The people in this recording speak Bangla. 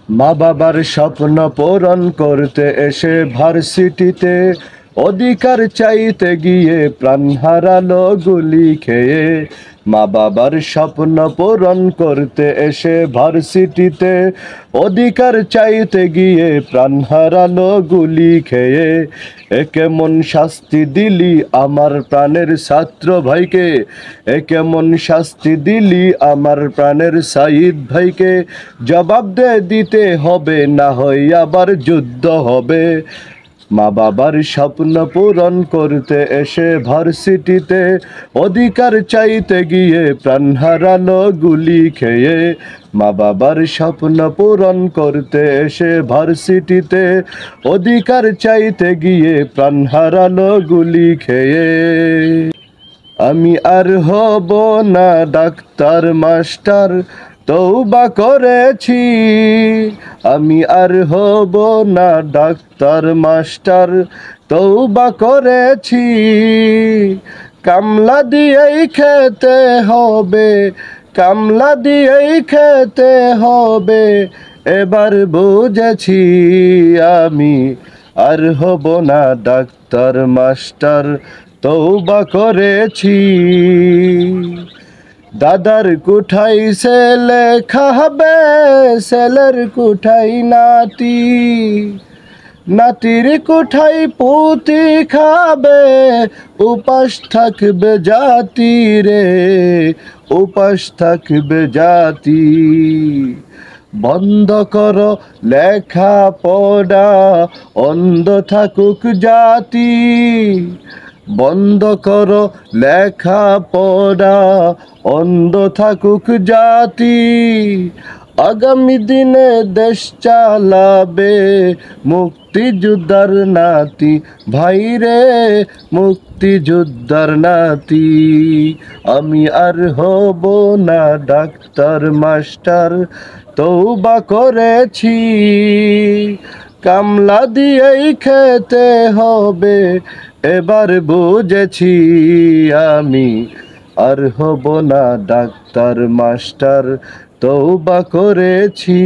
মা বাবার স্বপ্ন পূরণ করতে এসে ভার্সিটিতে অধিকার চাইতে গিয়ে প্রাণ হারালো গুলি খেয়ে। মা বাবার স্বপ্ন পূরণ করতে এসে ভার্সিটিতে অধিকার চাইতে গিয়ে প্রাণ হারালো গুলি খেয়ে। এ কেমন শাস্তি দিলি আমার প্রাণের ছাত্র ভাইকে, এ কেমন শাস্তি দিলি আমার প্রাণের সাইদ ভাইকে। জবাব দিতে হবে, না হয় আবার যুদ্ধ হবে। মা বাবার স্বপ্ন পূরণ করতে এসে ভার্সিটিতে অধিকার চাইতে গিয়ে প্রাণ হারালো গুলি খেয়ে। মা বাবার স্বপ্ন পূরণ করতে এসে ভার্সিটিতে অধিকার চাইতে গিয়ে প্রাণ হারালো গুলি খেয়ে। আমি আর হব না ডাক্তার মাস্টার, তওবা করেছি। আমি আর হব না ডাক্তার মাস্টার, তওবা করেছি। কামলা দিয়েই খেতে হবে, কামলা দিয়েই খেতে হবে, এবার বুঝেছি। আমি আর হব না ডাক্তার মাস্টার, তওবা করেছি। দাদার কুঠাই ছেলে খাবে, ছেলের কুঠাই নাতি, নাতির কুঠাই পুতি খাবে, উপাস থাকবে জাতি রে, উপাস থাকবে জাতি। বন্ধ করো লেখা পড়া, অন্ধ থাকুক জাতি। বন্ধ করো লেখা পড়া, অন্ধ থাকুক জাতি। আগামী দিনে দেশ চালাবে মুক্তিযোদ্ধার নাতি, ভাইরে মুক্তিযোদ্ধার নাতি। আমি আর হব না ডাক্তার মাস্টার, তওবা করেছি। কামলা দিয়েই খেতে হবে, এবার বুঝেছি। আমি আর হব না ডাক্তার মাস্টার, তওবা করেছি।